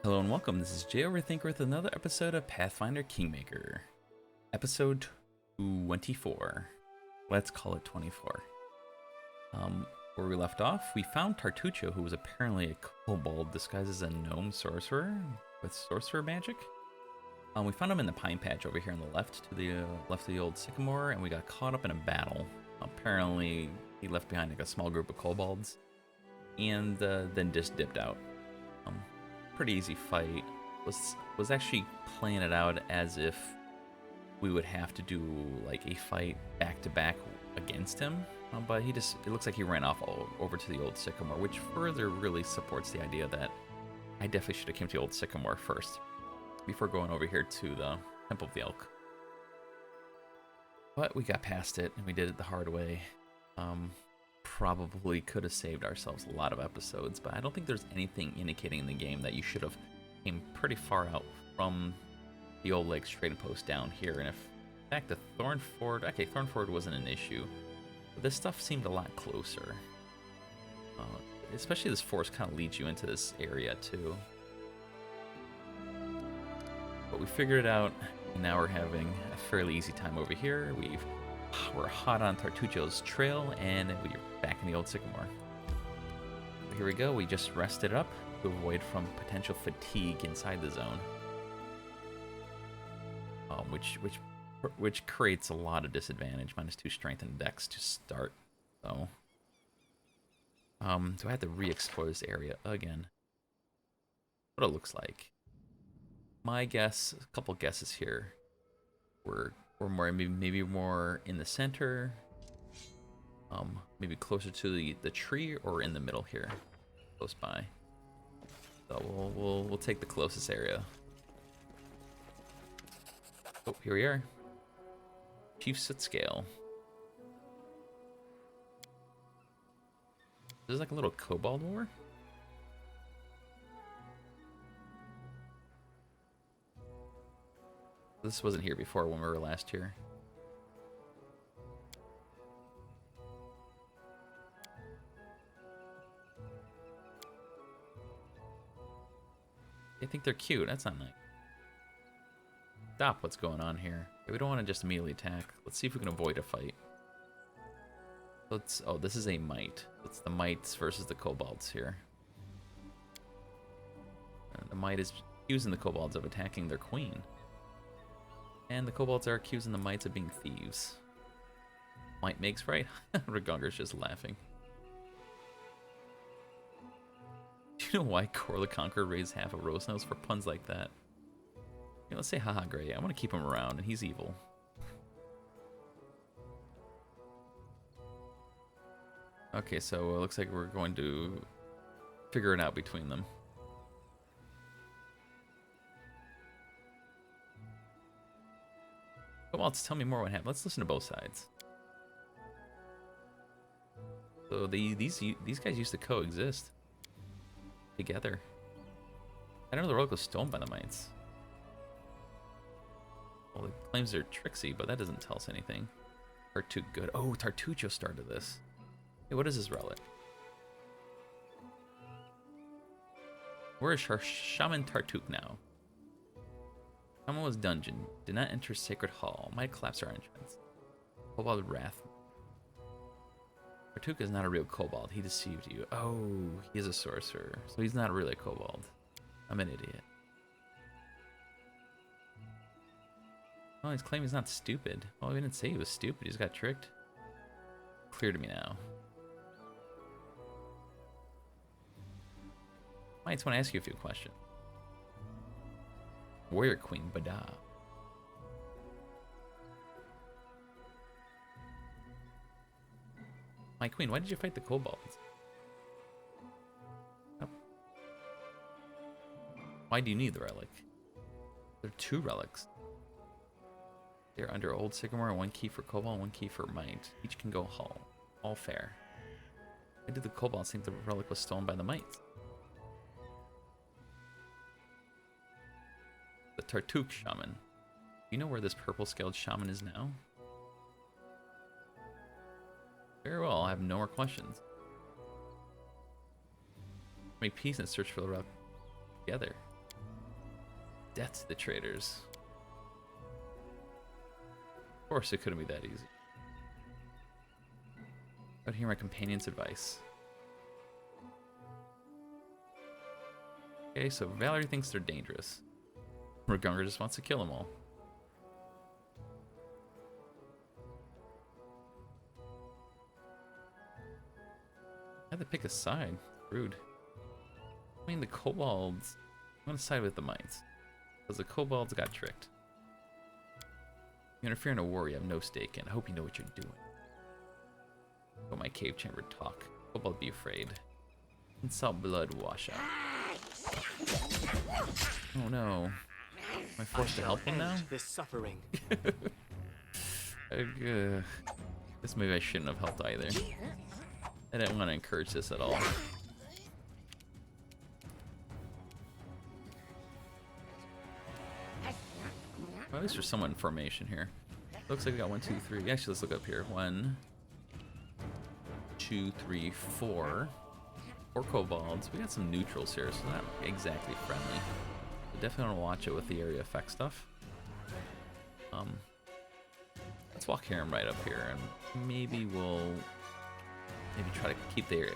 Hello and welcome, this is Jay Overthinker with another episode of Pathfinder Kingmaker. Episode 24. Let's call it 24. Where we left off, we found Tartuccio, who was apparently a kobold disguised as a gnome sorcerer with sorcerer magic. We found him in the pine patch over here on the left, to the left of the old sycamore, and we got caught up in a battle. Apparently, he left behind like a small group of kobolds, and then just dipped out. Pretty easy fight. Was actually playing it out as if we would have to do like a fight back to back against him, but it looks like he ran off over to the old sycamore, which further really supports the idea that I definitely should have came to the old sycamore first before going over here to the Temple of the Elk. But we got past it and we did it the hard way. Probably could have saved ourselves a lot of episodes, but I don't think there's anything indicating in the game that you should have came pretty far out from the old Lakes trading post down here. And if, in fact, the Thornford, okay, Thornford wasn't an issue, but this stuff seemed a lot closer. Especially this forest kind of leads you into this area too. But we figured it out, and now we're having a fairly easy time over here. We're hot on Tartuccio's trail, and we're back in the old sycamore. So here we go. We just rested up to avoid from potential fatigue inside the zone, which creates a lot of disadvantage. -2 strength and dex to start. So, do I have to re-explore this area again? What it looks like. My guess, a couple guesses here. We're more maybe more in the center, maybe closer to the tree, or in the middle here, close by. So we'll take the closest area. Oh, here we are. Chief Soot Scale. This is like a little kobold war. This wasn't here before when we were last here. I think they're cute. That's not nice. Stop what's going on here. We don't want to just immediately attack. Let's see if we can avoid a fight. Oh, this is a mite. It's the mites versus the kobolds here. And the mite is accusing the kobolds of attacking their queen. And the kobolds are accusing the mites of being thieves. Might makes right. Ragungar's just laughing. Do you know why Cor the Conqueror raised half a rose nose for puns like that? You know, let's say haha Gray. I want to keep him around, and he's evil. Okay, so it looks like we're going to figure it out between them. Well, tell me more what happened. Let's listen to both sides. So these guys used to coexist together. I know the relic was stolen by the mites. Well, it claims they're tricksy, but that doesn't tell us anything. Or too good. Oh, Tartuccio started this. Hey, what is this relic? Where is Shaman Tartuc now? Kamawa's dungeon. Did not enter Sacred Hall. Might collapse our entrance. Kobold Wrath. Tartuc is not a real kobold. He deceived you. Oh, he is a sorcerer. So he's not really a kobold. I'm an idiot. Oh, he's claiming he's not stupid. Well, we didn't say he was stupid. He just got tricked. Clear to me now. I just want to ask you a few questions. Warrior Queen Bada. My queen, why did you fight the kobolds? Oh. Why do you need the relic? There are 2 relics. They're under Old Sycamore, 1 key for kobold, 1 key for mite. Each can go hull. All fair. Why did the kobolds think the relic was stolen by the mites? The Tartuc Shaman. Do you know where this purple-scaled shaman is now? Very well, I have no more questions. Make peace and search for the relic together. Death to the traitors. Of course, it couldn't be that easy. But hear my companion's advice. Okay, so Valerie thinks they're dangerous. Ragunga just wants to kill them all. I had to pick a side. Rude. I mean, the kobolds. I'm gonna side with the mites. Because the kobolds got tricked. You interfere in a war you have no stake in. I hope you know what you're doing. Go my cave chamber talk. Kobold be afraid. Insult blood wash out. Oh no. Am I forced to help him now? This suffering. This maybe I shouldn't have helped either. I didn't want to encourage this at all. Well, at least there's someone in formation here. Looks like we got 1, 2, 3. Actually, let's look up here. 1, 2, 3, 4. 4 kobolds. We got some neutrals here, so not exactly friendly. But definitely want to watch it with the area effect stuff. Let's walk Harem right up here, and maybe we'll try to keep the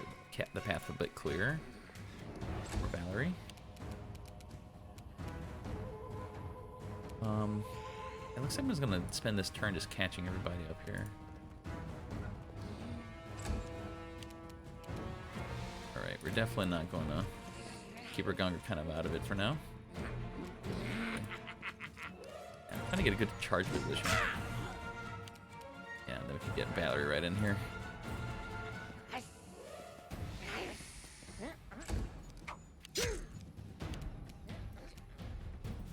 path a bit clearer for Valerie. It looks like I'm just gonna spend this turn just catching everybody up here. Alright, we're definitely not going to keep Ragunga kind of out of it for now. I'm trying to get a good charge position. Yeah, and then we can get Valerie right in here.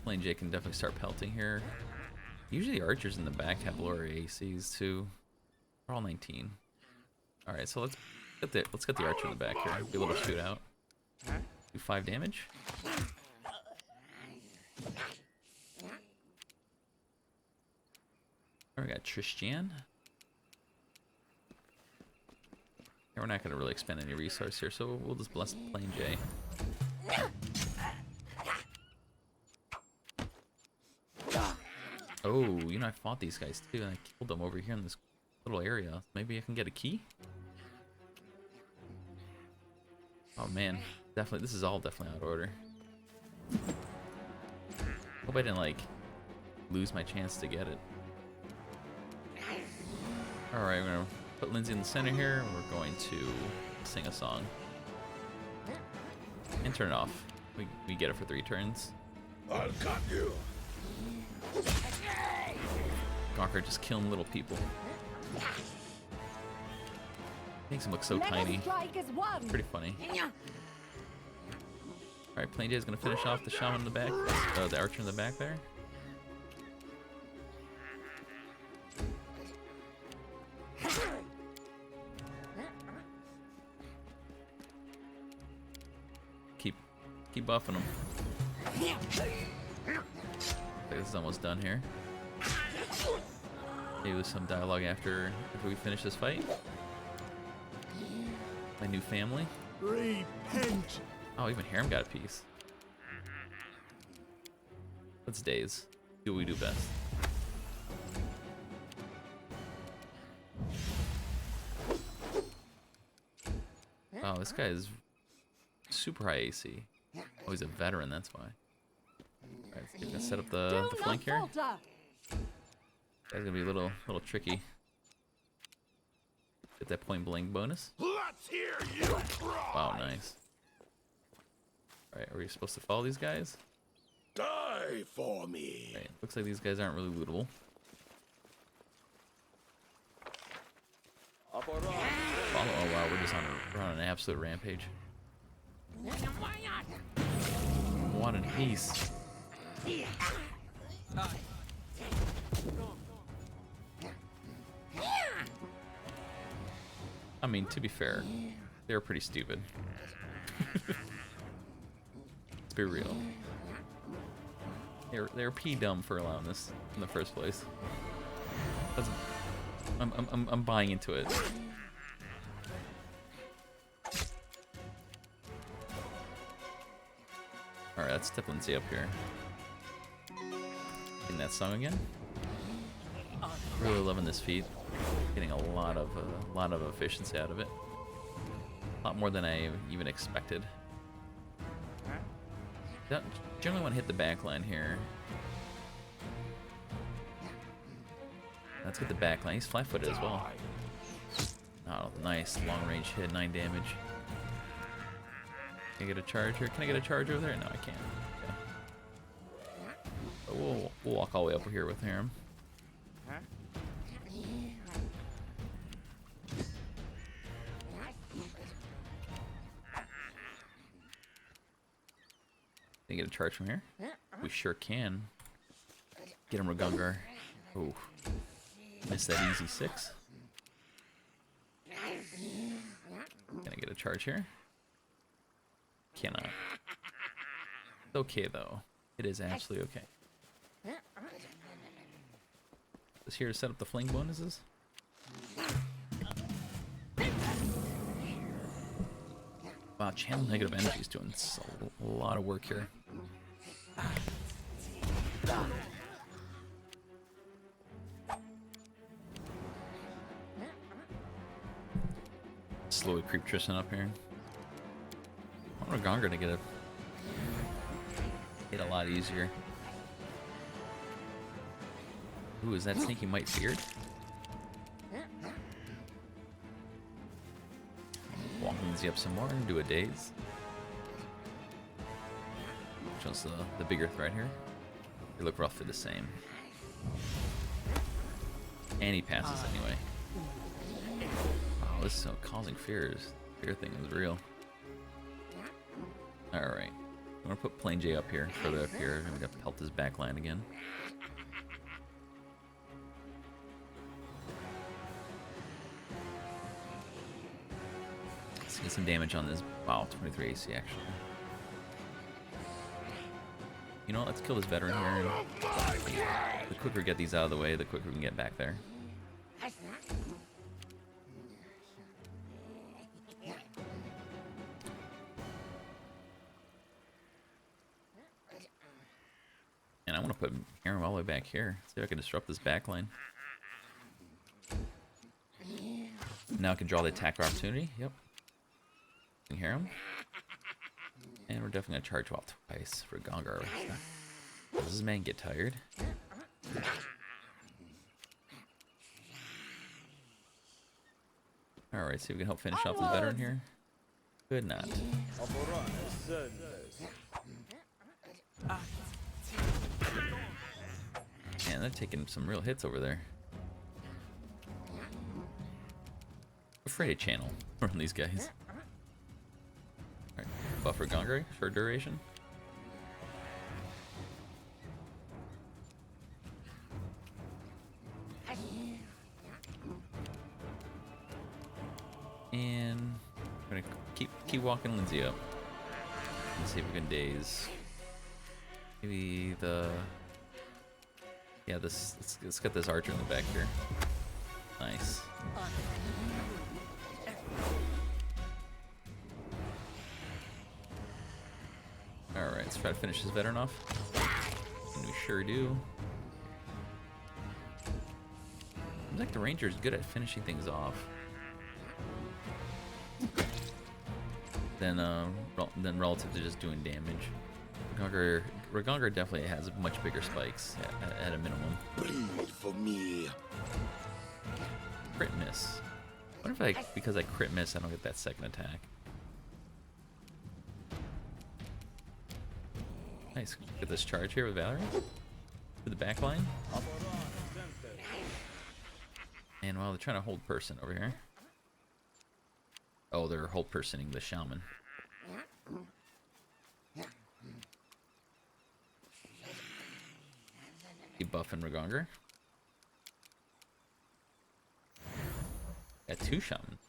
Lane J can definitely start pelting here. Usually archers in the back have lower ACs too. We're all 19. All right, so let's get the archer in the back here. Be able to shoot out. Do 5 damage. All right, we got Tristan. Yeah, we're not gonna really expend any resource here, so we'll just bless Plain J. Oh, you know, I fought these guys too, and I killed them over here in this little area. Maybe I can get a key? Oh man, definitely, this is all definitely out of order. Hope I didn't, like, lose my chance to get it. Alright, we're gonna put Lindsay in the center here, and we're going to sing a song. And turn it off. We get it for 3 turns. I'll cut you. Gawker just killing little people. Makes him look so tiny. Pretty funny. Alright, Plain J is gonna finish off the shaman in the back. The archer in the back there. Keep buffing him. This is almost done here. Maybe with some dialogue after we finish this fight. My new family. Repent. Oh, even Harem got a piece. Let's daze. Do what we do best. Oh, this guy is super high AC. Oh, he's a veteran, that's why. Alright, so we're gonna set up the flank here. That's gonna be a little tricky. Get that point blank bonus. Let's hear you cry. Wow, nice. Alright, are we supposed to follow these guys? Die for me. Right, looks like these guys aren't really lootable. Follow, oh wow, we're on an absolute rampage. What an ace. I mean, to be fair, they were pretty stupid. Let's be real. They're pee dumb for allowing this in the first place. I'm buying into it. Alright, let's step Lindsay up here. sing that song again. Really loving this feat. Getting a lot of efficiency out of it. A lot more than I even expected. Don't generally want to hit the back line here. Let's get the back line. He's flat-footed as well. Oh, nice long range hit, 9 damage. Can I get a charge here? Can I get a charge over there? No, I can't. Okay. But we'll walk all the way up here with him. Can I get a charge from here? We sure can. Get him, Ragungar. Ooh. Missed that easy 6. Can I get a charge here? Cannot. It's okay though. It is absolutely okay. Just here to set up the fling bonuses. Wow, channel negative energy is doing a lot of work here. Slowly creep Tristan up here. I want Ragungar to get a hit a lot easier. Ooh, is that sneaky Mite Beard? Walk Lindsay up some more and do a daze. Which one's the bigger threat here? They look roughly the same. And he passes anyway. Wow, this is causing fears. Fear thing is real. Alright. I'm gonna put Plain J up here, further up here. I'm gonna pelt his back line again. Let's get some damage on this. Wow, 23 AC actually. You know what? Let's kill this veteran here. The quicker we get these out of the way, the quicker we can get back there. And I want to put Aaron all the way back here. See if I can disrupt this back line. Now I can draw the attack opportunity. Yep. You can hear him. And we're definitely going to charge off twice for Gongar. Does this man get tired? Alright, see if we can help finish off this veteran here. Could not. Man, they're taking some real hits over there. Afraid to channel from these guys. Alright, buffer Gongar for duration. And I'm gonna keep walking Lindsay up. Let's see if we can daze. Maybe the let's get this archer in the back here. Nice. Alright, let's try to finish this veteran off. And we sure do. Seems like the ranger's good at finishing things off. Than relative to just doing damage. Ragungar definitely has much bigger spikes at a minimum. Bleed for me. Crit miss. What if because I crit miss, I don't get that second attack? Nice. Get this charge here with Valerie. To the back line. And while they're trying to hold person over here. Oh, they're hold personing the shaman. Keep buffing Ragungar. Got 2 shaman.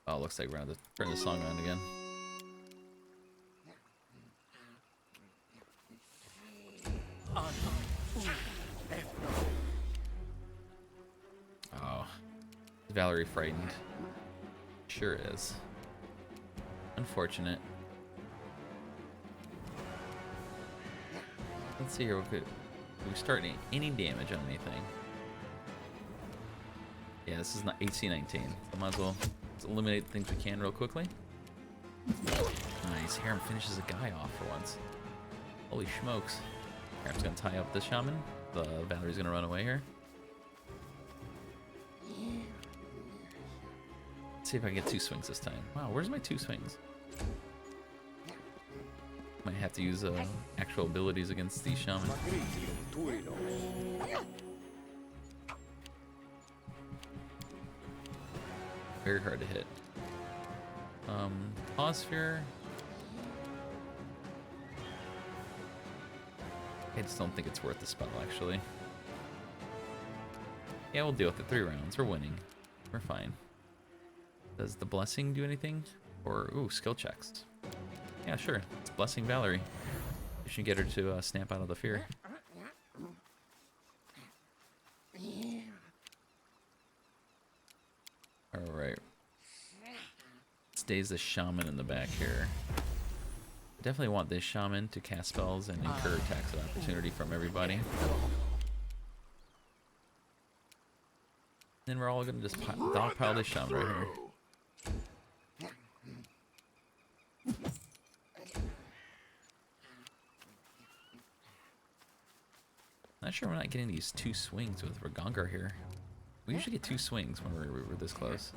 Oh, looks like we're gonna have to turn the song on again. Oh, Valerie frightened. Sure is. Unfortunate. Let's see here. Do we start any damage on anything? Yeah, this is not AC 19. So might as well eliminate the things we can real quickly. Nice. Harem finishes a guy off for once. Holy smokes. Harem's gonna tie up the shaman. The Valerie's gonna run away here. Let's see if I can get 2 swings this time. Wow, where's my 2 swings? Might have to use actual abilities against the shaman. Very hard to hit. Pause sphere. I just don't think it's worth the spell, actually. Yeah, we'll deal with it. 3 rounds. We're winning. We're fine. Does the blessing do anything? Or, ooh, skill checks. Yeah, sure. It's blessing Valerie. You should get her to snap out of the fear. Alright. Stays the shaman in the back here. Definitely want this shaman to cast spells and incur attacks of opportunity from everybody. Then we're all gonna just dogpile this shaman right here. Not sure we're not getting these 2 swings with Ragongar here. We usually get 2 swings when we're this close.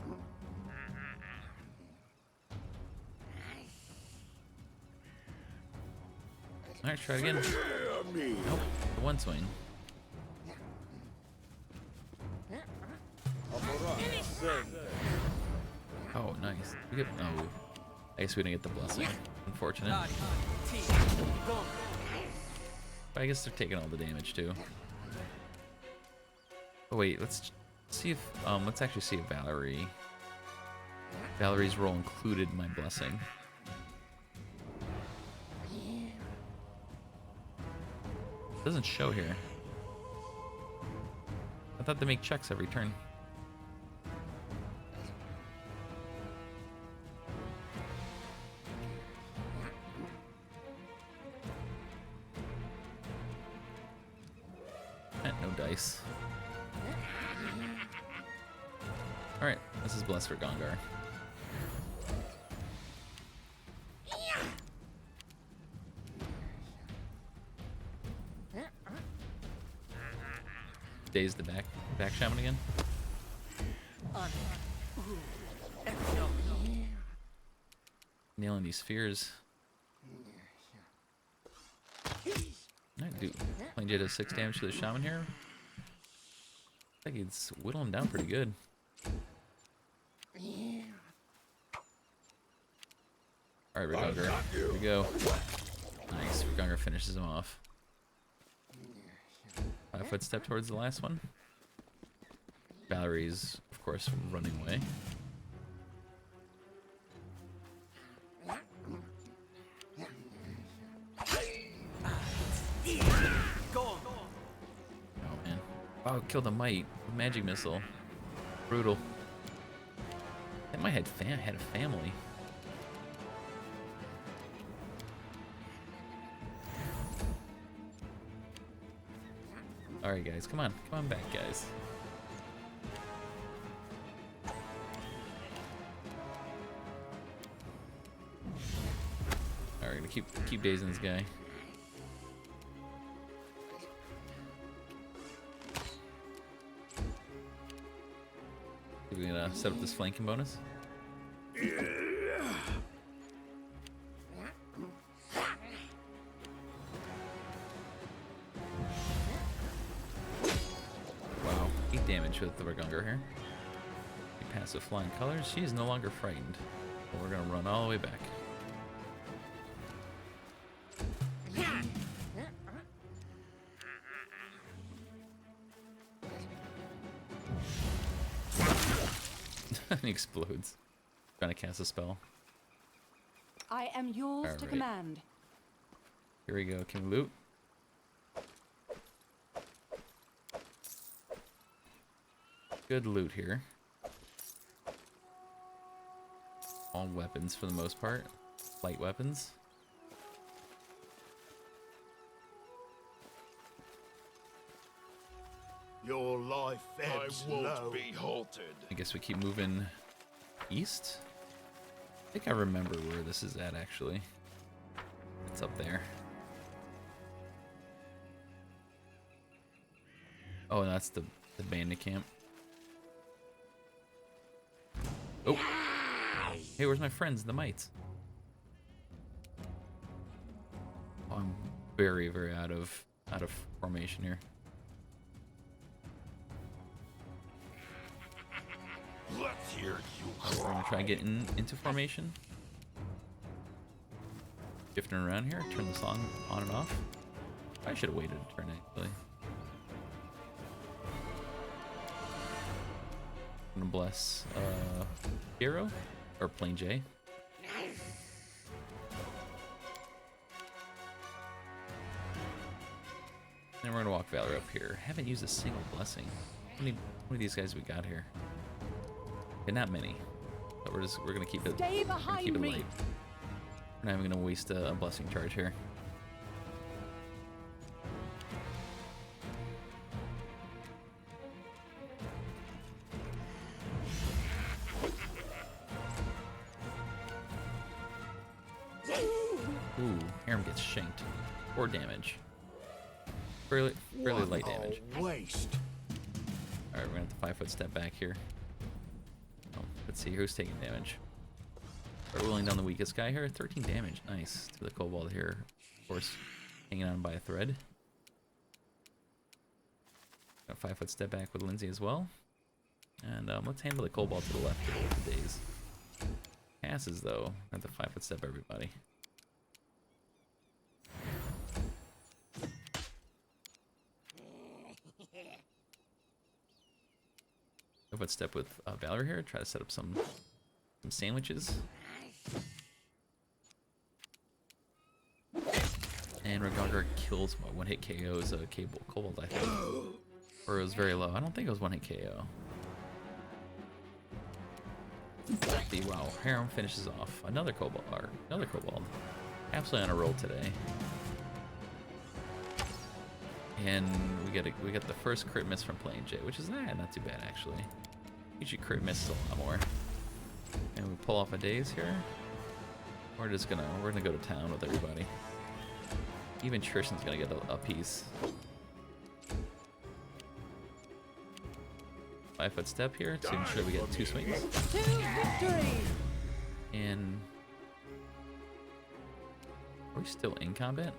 Alright, try again. Nope, 1 swing. Oh, nice. We get, oh, I guess we didn't get the blessing. Unfortunate. But I guess they're taking all the damage too. Oh wait, let's see if let's actually see if Valerie's role included my blessing. Doesn't show here. I thought they make checks every turn. No dice. Alright, this is blessed for Gongar. Daze the back shaman again. Nailing these spheres. Alright, dude. Playing J does 6 damage to the shaman here. I think he's whittling him down pretty good. Alright, Ragongar. Here we go. Nice. Ragongar finishes him off. 5-foot step towards the last one. Valerie's, of course, running away. Oh man. Wow, killed a mite. Magic missile. Brutal. That might had a family. Alright guys, come on back guys. Alright, gonna keep dazing this guy. We're gonna set up this flanking bonus. Wow, 8 damage with the Ragongar here. Passive flying colors. She is no longer frightened. But we're gonna run all the way back. He explodes. Trying to cast a spell. I am yours to command. Here we go. Can we loot? Good loot here. All weapons for the most part. Light weapons. Your life ebbs low. Be halted. I guess we keep moving east. I think I remember where this is at, actually. It's up there. Oh, that's the bandit camp. Oh. Hey, where's my friends, the mites? Oh, I'm very, very out of formation here. Let's hear you. We're gonna try and get into formation. Shifting around here, turn the song on and off. I should have waited a turn, actually. I'm gonna bless Hero or Plain J. And we're gonna walk Valor up here. Haven't used a single blessing. How many of these guys we got here? Okay, not many. But we're gonna keep it. Stay behind keep it me. light. We're not even gonna waste a blessing charge here. Ooh, Harem gets shanked. 4 damage. Fairly light damage. Waste. Alright, we're gonna have to 5-foot step back here. Oh, let's see who's taking damage. We're rolling down the weakest guy here. 13 damage. Nice. To the kobold here. Of course, hanging on by a thread. Got a 5-foot step back with Lindsay as well. And let's handle the kobold to the left here with the days. Passes though. At the 5-foot step everybody. Foot step with Valor here. Try to set up some sandwiches. And Reganger kills my one-hit KO's Kobold, I think. Or it was very low. I don't think it was one-hit KO. Wow, Harem finishes off another Kobold. Absolutely on a roll today. And we get the first crit miss from Plain J, which is not too bad actually. Usually crit miss a lot more. And we pull off a daze here. We're gonna go to town with everybody. Even Tristan's gonna get a piece. 5-foot step here to ensure we get 2 swings. To victory! And are we still in combat?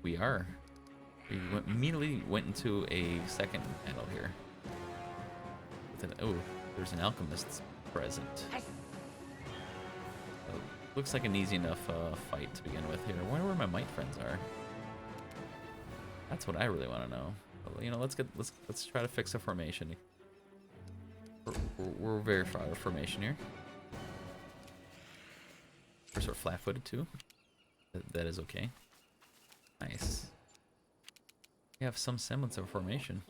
We are. We immediately went into a second battle here. Oh, there's an alchemist present. Looks like an easy enough fight to begin with here. I wonder where my mite friends are. That's what I really want to know. But, you know, let's try to fix the formation. We're very far out of formation here. We're sort of flat-footed too. That is okay. Nice. We have some semblance of formation.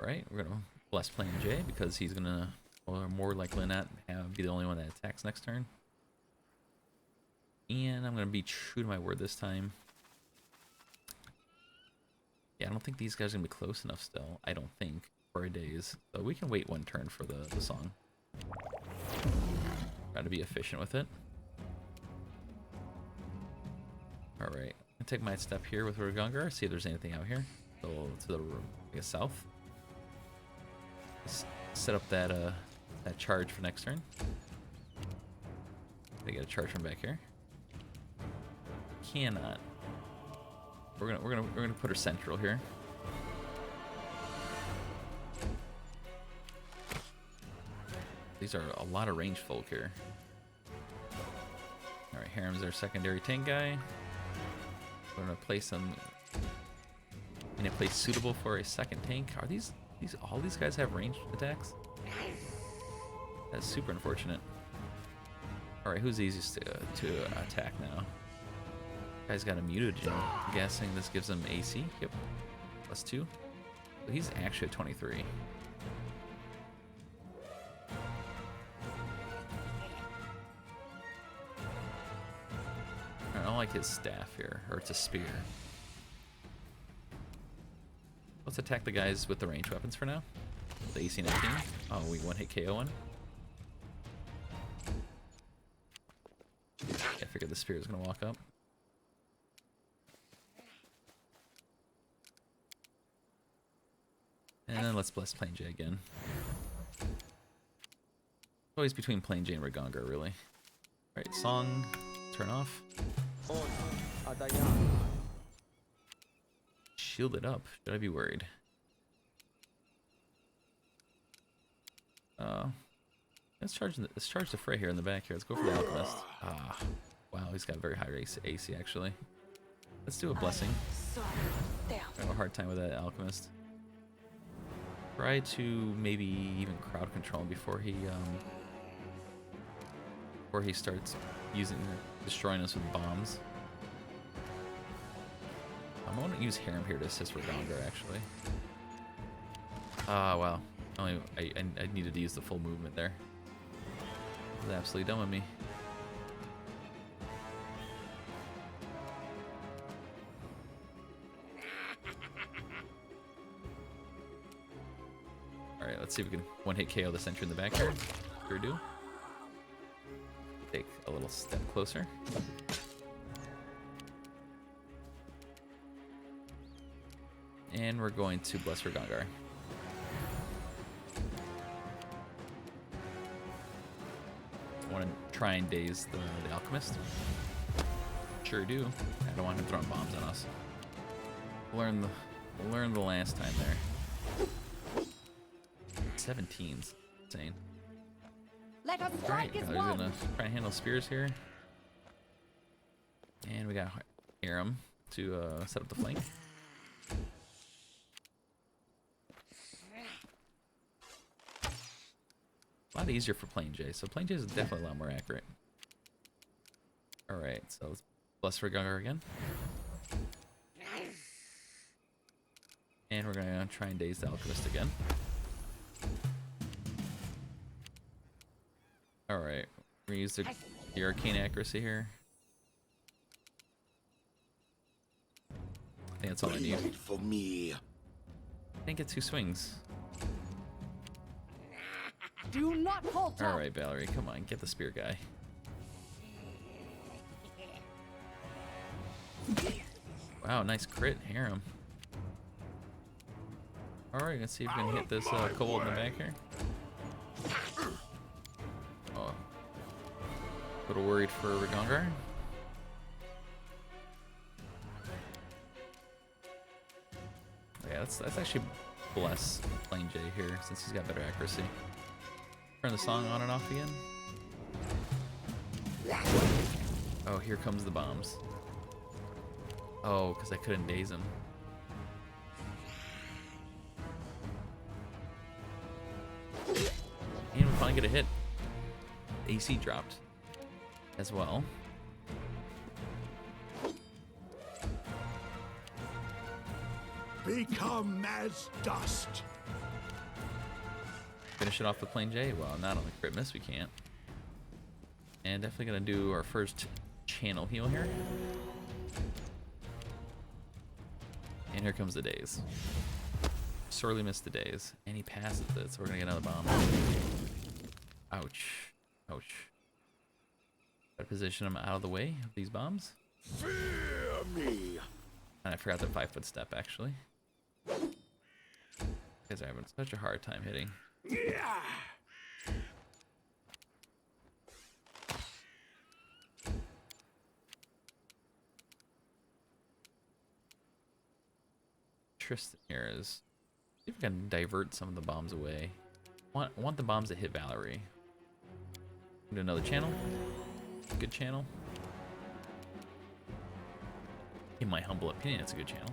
Alright, we're gonna bless Plain J because he's gonna, or more likely not, be the only one that attacks next turn. And I'm gonna be true to my word this time. Yeah, I don't think these guys are gonna be close enough still. I don't think for a daze. So we can wait 1 turn for the song. Try to be efficient with it. Alright, I'll take my step here with Reganger, see if there's anything out here. So to the, I guess, south. Set up that charge for next turn. Gotta get a charge from back here. Cannot. We're gonna put her central here. These are a lot of range folk here. All right, Harem's our secondary tank guy. We're gonna place them in a place suitable for a second tank. Are these all these guys have ranged attacks? That's super unfortunate. All right, who's easiest to attack now? Guy's got a mutagen. I'm guessing this gives him AC. Yep, +2. So he's actually at 23. like his staff here, or it's a spear. Let's attack the guys with the ranged weapons for now. The AC 19. Oh, we one hit KO one. I figured the spear was gonna walk up. And then let's bless Plain J again. Always between Plain J and Regongar, really. Alright, song, turn off. Shielded up. Should I be worried? Let's charge the fray here in the back here. Let's go for the Alchemist. Ah, wow, he's got very high AC actually. Let's do a blessing. I have a hard time with that Alchemist. Try to maybe even crowd control him before he starts destroying us with bombs. I'm going to use Harem here to assist Regongar actually. Ah, wow. I needed to use the full movement there. It was absolutely dumb of me. Alright, let's see if we can one-hit KO the sentry in the back here. Sure do. Take a little step closer. And we're going to bless Regongar. I want to try and daze the Alchemist. Sure do. I don't want him throwing bombs on us. Learn the last time there. 17's insane. Let us Alright, strike as he's one. gonna try and handle spears here. And we got Harem to set up the flank. A lot easier for Plain J, so Plain J is definitely a lot more accurate. Alright, so let's bless Regongar again. And we're gonna try and daze the Alchemist again. Alright, we're gonna use the arcane accuracy here. I think that's all I need. Wait for me. Didn't get 2 swings. Do not falter. Alright, Valerie, come on, get the spear guy. Wow, nice crit, Harem. Alright, let's see if we can hit this kobold in the back here. Oh. A little worried for Regongar. Yeah, let's actually bless Plain J here since he's got better accuracy. Turn the song on and off again. Oh, here comes the bombs. Oh, because I couldn't daze him. And we finally get a hit. AC dropped as well. Become as dust. Finish it off with Plain J. Well, not on the crit miss, we can't. And definitely gonna do our first channel heal here. And here comes the daze. Sorely missed the daze. And he passes it, so we're gonna get another bomb. Ouch. Ouch. Gotta position him out of the way of these bombs. Fear me. And I forgot the 5-foot step, actually. You guys are having such a hard time hitting. Tristan here is, see if we can divert some of the bombs away. Want the bombs to hit Valerie. Do another channel. Good channel. In my humble opinion, it's a good channel.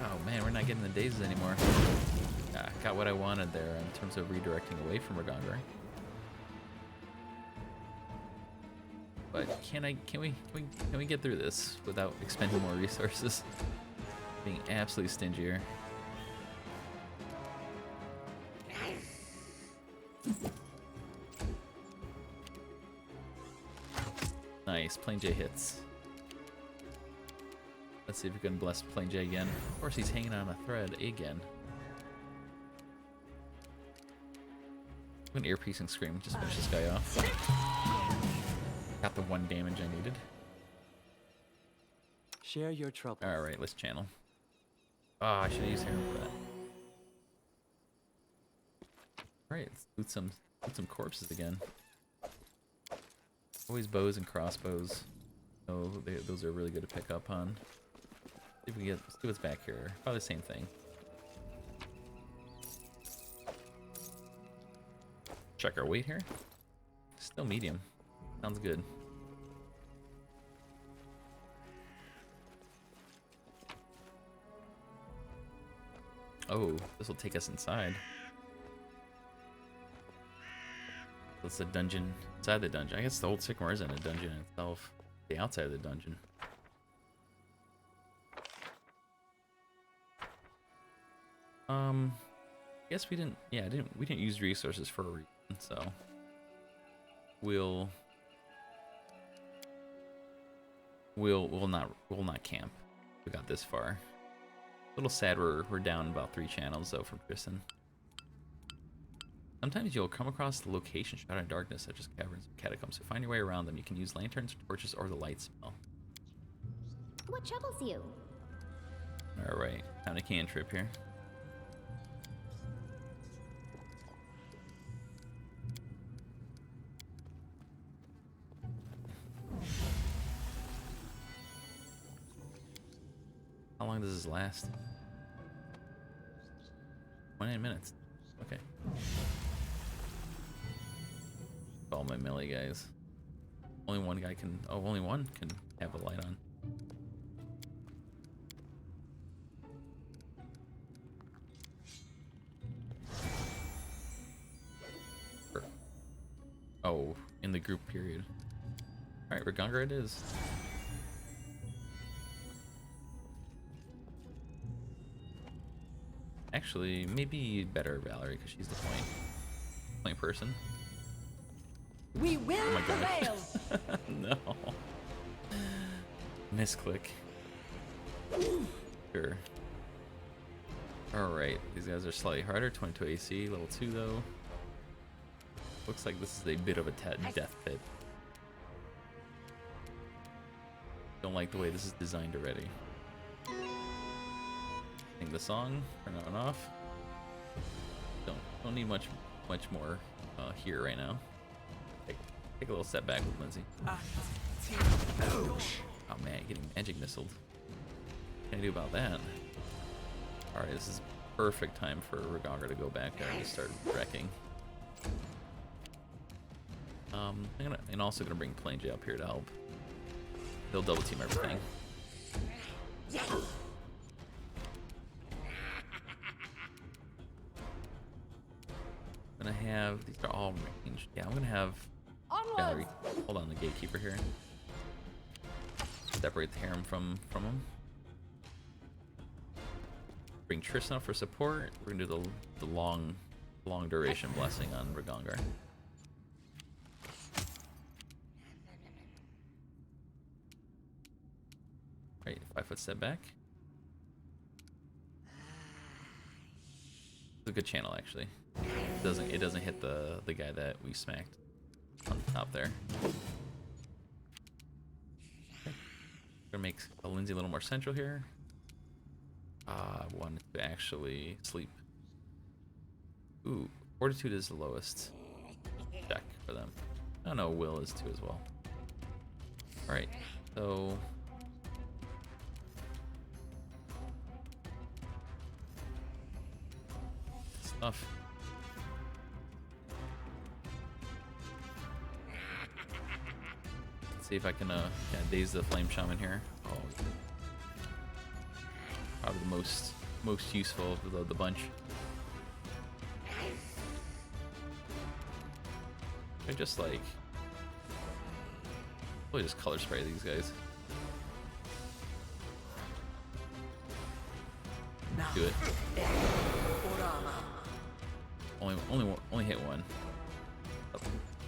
Oh man, we're not getting the dazes anymore. Got what I wanted there in terms of redirecting away from Regongar. But can we get through this without expending more resources? Being absolutely stingy here. Nice, Plain J hits. Let's see if we can bless Plain J again. Of course, he's hanging on a thread again. An ear-piercing scream, just finish this guy off. Got the 1 damage I needed. Share your trouble. Alright, let's channel. Ah, I should have used Harem for that. Alright, let's loot some corpses again. Always bows and crossbows. Oh, those are really good to pick up on. See if we get, let's see what's back here. Probably the same thing. Check our weight here. Still medium. Sounds good. Oh, this will take us inside. That's the dungeon inside the dungeon. I guess the old Sycamore isn't a dungeon itself. The outside of the dungeon. I guess we didn't. Yeah, we didn't use resources for a reason. So we'll not camp. We got this far. A little sad we're down about 3 channels though from Tristan. Sometimes you'll come across the location shrouded in darkness, such as caverns and catacombs. To find your way around them, you can use lanterns, torches, or the light spell. What troubles you? All right, time to cantrip here. How long does this last? 28 minutes. Okay. All my melee guys. Only one guy can. Oh, only one can have a light on. Oh, in the group period. All right, Regonga it is. Actually, maybe better Valerie because she's the point person. We will Oh my prevail. gosh. No. Misclick. Sure. Alright, these guys are slightly harder. 22 AC, level 2 though. Looks like this is a bit of a death pit. Don't like the way this is designed already. Sing the song, turn it on off. Don't need much more here right now. Take a little step back with Lindsay. Oh man, getting magic missiled. What can I do about that? Alright, this is perfect time for Regonga to go back there and just start wrecking. I'm also gonna bring Plain J up here to help. They'll double team everything. I'm gonna have these are all ranged. Yeah, I'm gonna have Valerie hold on the gatekeeper here. Separate the harem from him. Bring Tristan up for support. We're gonna do the long duration blessing on Regonga. Right, 5 foot step back. It's a good channel actually. It doesn't hit the guy that we smacked on the top there. Okay. Gonna make Lindsay a little more central here. Wanted to actually sleep. Ooh, Fortitude is the lowest check for them. Oh no, Will is too as well. Alright, so stuff. Let's see if I can daze the Flame Shaman here. Oh, probably the most useful of the bunch. I just like probably just color spray these guys. Do it. Only hit one.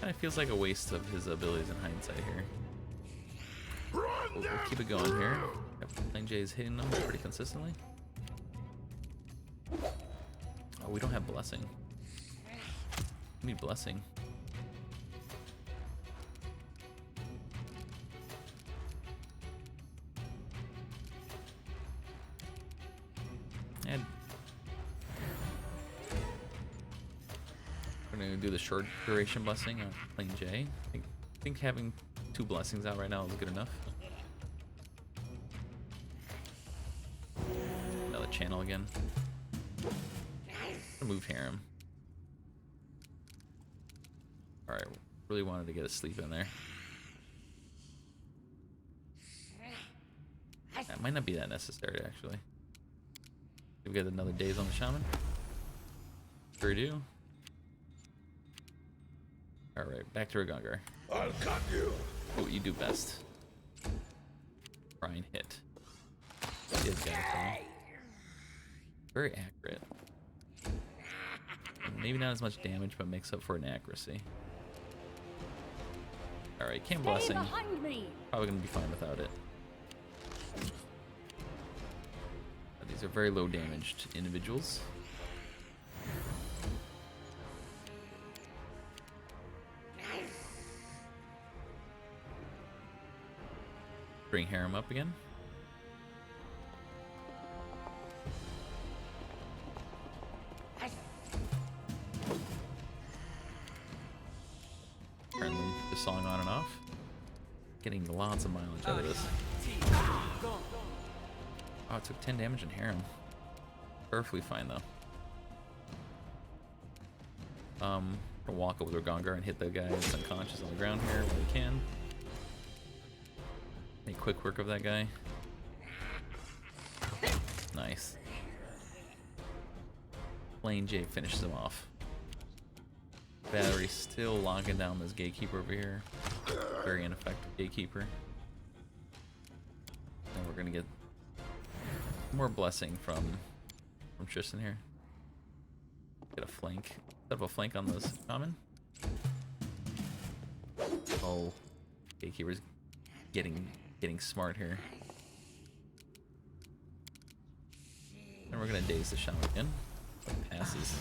Kind of feels like a waste of his abilities in hindsight here. we'll keep it going here. Plain J is hitting them pretty consistently. Oh, we don't have blessing. We need blessing. And we're gonna do the short duration blessing on Plain J. I think having 2 blessings out right now is good enough. Another channel again. Move Harem. Alright, really wanted to get a sleep in there. That might not be that necessary, actually. We get another days on the shaman. Sure we do. Alright, back to Ragungar. I'll cut you. Do what you do best. Try and hit. Is very accurate. Maybe not as much damage, but makes up for inaccuracy. Alright, can't blessing. Probably gonna be fine without it. These are very low damaged individuals. Bring Harem up again. Turn the song on and off. Getting lots of mileage out of this. Oh, it took 10 damage in Harem. Perfectly fine though. We'll walk over to Ragungar and hit the guy that's unconscious on the ground here when we can. Make quick work of that guy. Nice. Plain J finishes him off. Battery still locking down this gatekeeper over here. Very ineffective gatekeeper. And we're gonna get more blessing from Tristan here. Get a flank. Set up a flank on those common. Oh, gatekeeper's getting smart here. And we're gonna daze the shaman again. Passes.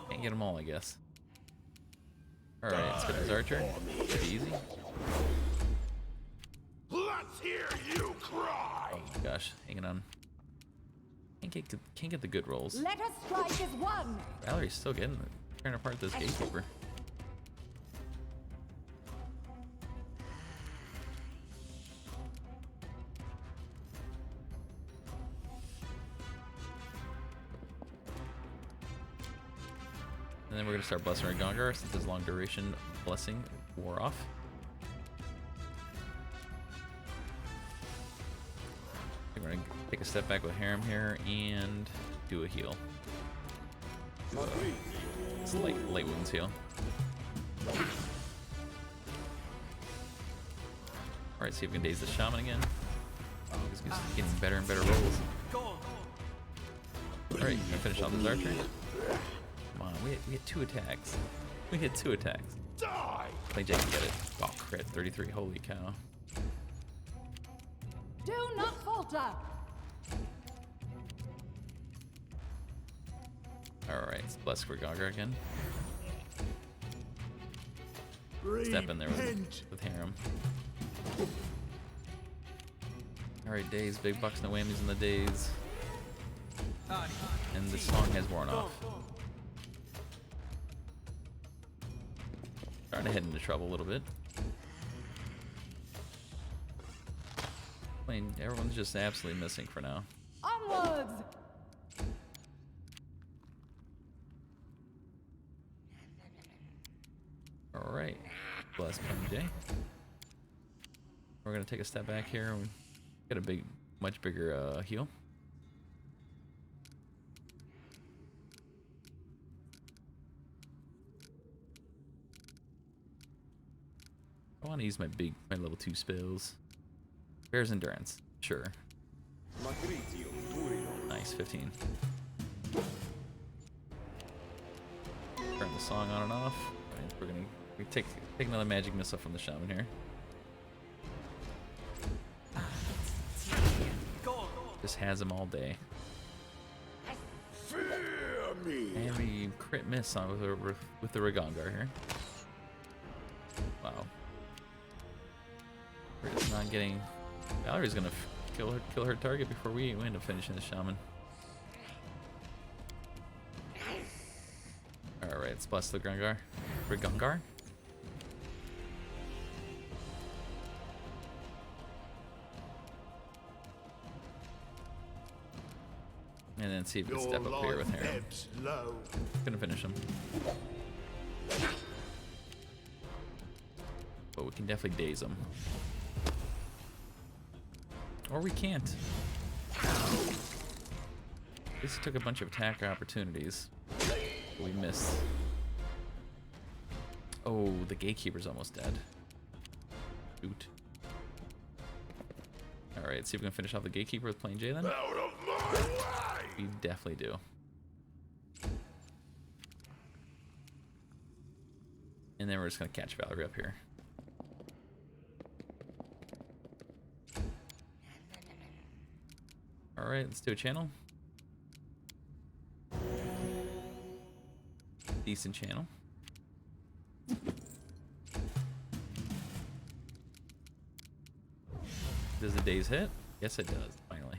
Can't get them all, I guess. Alright, let's get his archer. Pretty easy. Let's hear you cry. Oh my gosh, hanging on. Can't get the good rolls. Let us strike as one. Valerie's still getting it. Tearing apart this gatekeeper. And then we're gonna start blessing Ragungar since his long duration blessing wore off. We're gonna take a step back with Harem here and do a heal. It's light wounds heal. Alright, see if we can daze the shaman again. Oh, he's getting better and better rolls. Alright, gonna finish off this archer. Come on, we had 2 attacks. We hit 2 attacks. Die. Plain J can get it. Oh, crit 33. Holy cow. Do not falter. Alright, let's bless Ragungar again. Step in there with Harem. Alright, days, big bucks, no whammies in the days. And the song has worn off. Starting to head into trouble a little bit. Everyone's just absolutely missing for now. Onwards. Alright. Bless Plain J. We're gonna take a step back here and get a much bigger heal. I want to use my level 2 spells. Bear's Endurance, sure. Nice, 15. Turn the song on and off. Right, we're gonna take another magic missile from the shaman here. Just has him all day. Fear me. And we crit miss on with the Rigongar here. Wow. We're just not getting. Valerie's gonna kill her target before we end up finishing the shaman. All right, let's bless the Rigongar. And then see if we can step up here with him. Gonna finish him. But we can definitely daze him. Or we can't. This took a bunch of attack opportunities. We missed. Oh, the Gatekeeper's almost dead. Shoot. Alright, see if we can finish off the Gatekeeper with Plain J then. Out of my way! We definitely do. And then we're just gonna catch Valerie up here. Alright, let's do a channel. Decent channel. Does the days hit? Yes, it does, finally.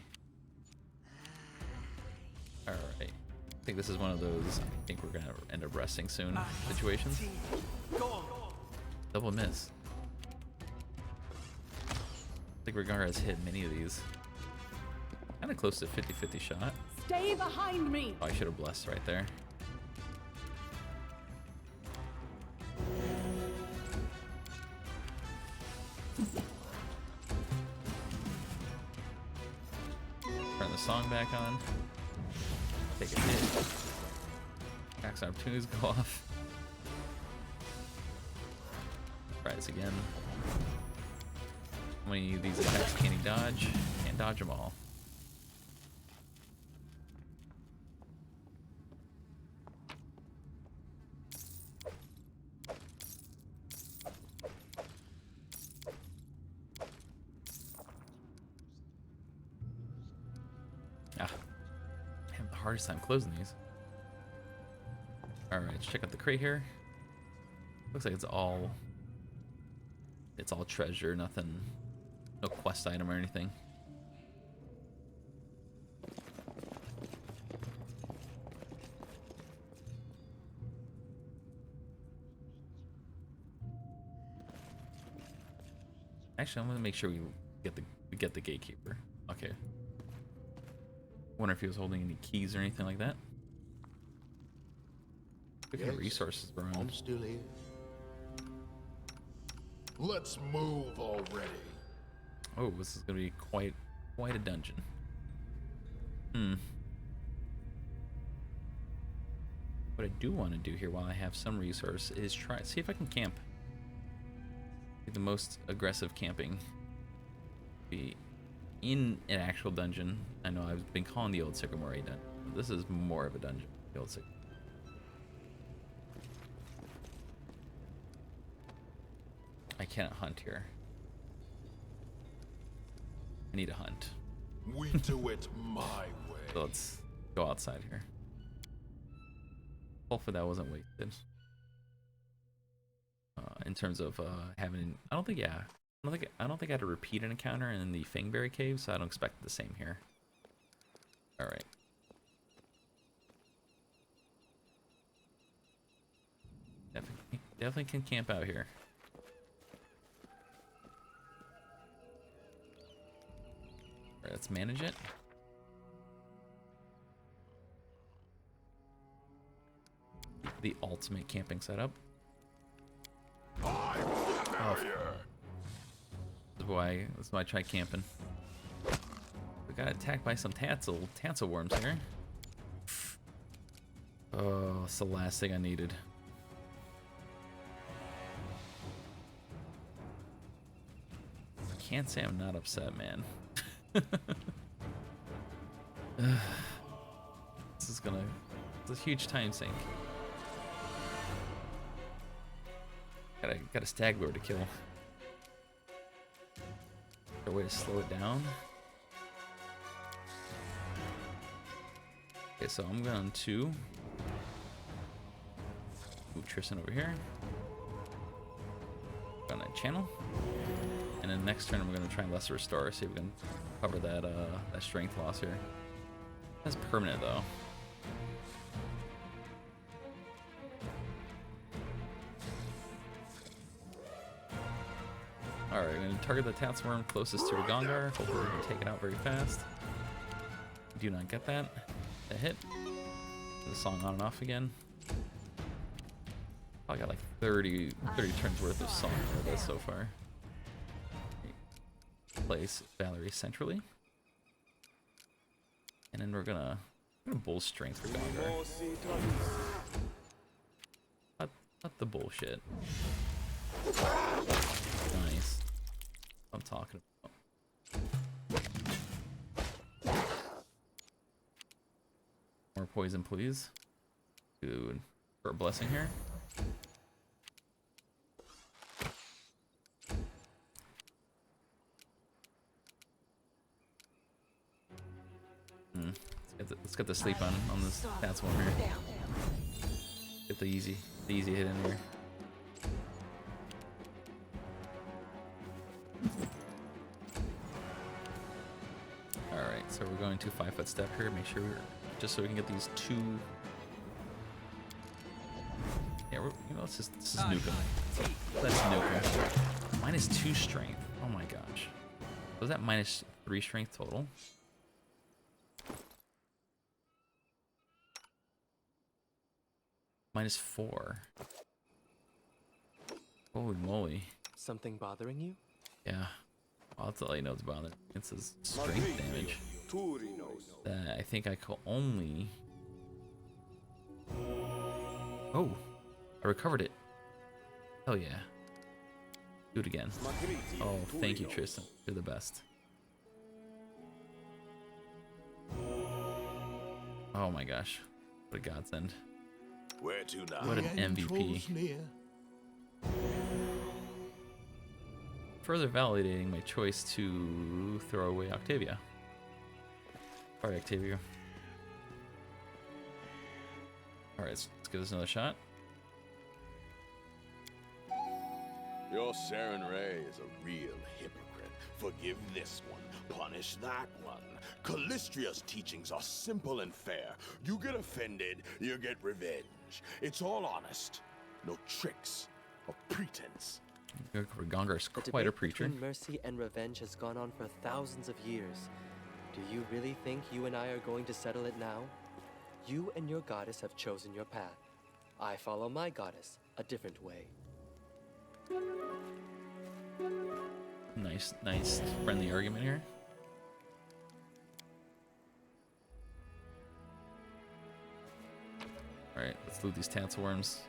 Alright. I think this is one of those, I think we're gonna end up resting soon situations. Double miss. I think Rigongar has hit many of these. Kinda close to 50-50 shot. Stay behind me. Oh, I should have blessed right there. Turn the song back on. Take a hit. Axe opportunities go off. Try this again. How many of these attacks can he dodge? Can't dodge them all. Ah, I have the hardest time closing these. Alright, let's check out the crate here. Looks like it's all treasure, nothing, no quest item or anything. Actually, I'm gonna make sure we get the Gatekeeper. Okay. Wonder if he was holding any keys or anything like that. Look at the resources we're on. I'm still here. Let's move already. Oh, this is gonna be quite a dungeon. What I do want to do here while I have some resource is see if I can camp. The most aggressive camping be in an actual dungeon. I know I've been calling the Old Sycamore a dungeon. This is more of a dungeon. The Old Sycamore. I cannot hunt here. I need to hunt. We do it my way. So let's go outside here. Hopefully that wasn't wasted. In terms of having, I don't think I had to repeat an encounter in the Fangberry Cave, so I don't expect the same here. All right. Definitely can camp out here. All right, let's manage it. The ultimate camping setup. Oh, that's why I try camping. We got attacked by some tansel worms here. Oh, it's the last thing I needed. I can't say I'm not upset, man. It's a huge time sink. Got a stag lord to kill. Is there a way to slow it down? Okay, so I'm going to move Tristan over here. Gonna channel. And then next turn we're gonna try and lesser restore, see if we can cover that that strength loss here. That's permanent though. Alright, we're gonna target the Tatsworm closest to Ragongar. Hopefully we can take it out very fast. Do not get that. A hit. The song on and off again. I got like 30 turns worth of song for this so far. Place Valerie centrally. And then we're gonna bull strength for Gongar. Not the bullshit. Nice. I'm talking about. More poison, please. Dude, for a blessing here. Let's get the sleep on this Tatsworm here. Get the easy hit in here. Alright, so we're going to 5-foot step here. Make sure just so we can get these two. Yeah, let's just nuke him. Let's nuke him. -2 strength. Oh my gosh. Was that -3 strength total? -4. Holy moly. Something bothering you? Yeah. I'll tell you know it's bothering. It's his strength damage. That I think I can only. Oh, I recovered it. Hell yeah. Do it again. Oh, thank you, Tristan. You're the best. Oh my gosh. What a godsend. Where to now? What an MVP. Further validating my choice to throw away Octavia. Alright, Octavia. Alright, let's give this another shot. Your Saren Ray is a real hypocrite. Forgive this one, punish that one. Callistria's teachings are simple and fair. You get offended, you get revenge. It's all honest. No tricks or pretense. Gongar's quite a preacher. Between mercy and revenge has gone on for thousands of years. Do you really think you and I are going to settle it now? You and your goddess have chosen your path. I follow my goddess a different way. Nice friendly argument here. Alright, let's loot these Tatsworms.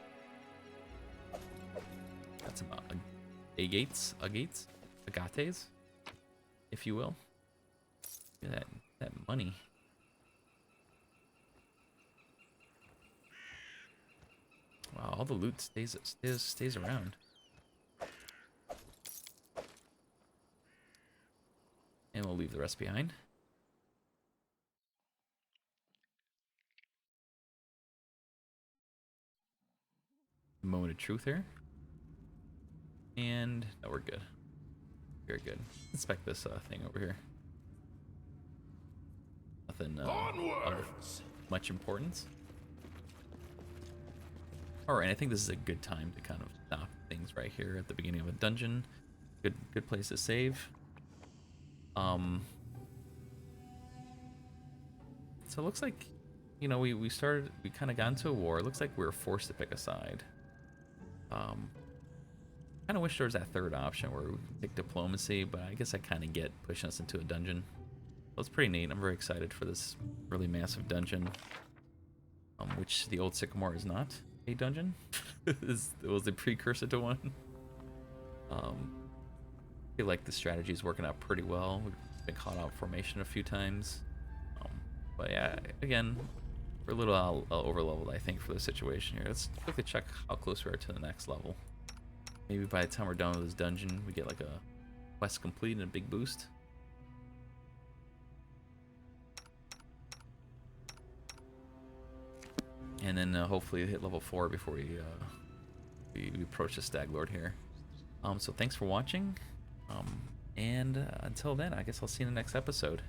That's about agates, if you will. Look at that money. Wow, all the loot stays around. And we'll leave the rest behind. Moment of truth here. And no, we're good. Very good. Inspect this thing over here. Nothing of much importance. Alright, I think this is a good time to kind of stop things right here at the beginning of a dungeon. Good place to save. So it looks like, you know, we kind of got into a war. It looks like we were forced to pick a side. Kind of wish there was that third option where we could pick diplomacy, but I guess I kind of get pushing us into a dungeon. So it's pretty neat. I'm very excited for this really massive dungeon, which the old Sycamore is not a dungeon. It was a precursor to one. I feel like the strategy is working out pretty well. We've been caught out formation a few times. But yeah, again, we're a little over leveled, I think, for the situation here. Let's quickly check how close we are to the next level. Maybe by the time we're done with this dungeon, we get like a quest complete and a big boost. And then hopefully hit level 4 before we approach the Stag Lord here. So thanks for watching. And until then, I guess I'll see you in the next episode.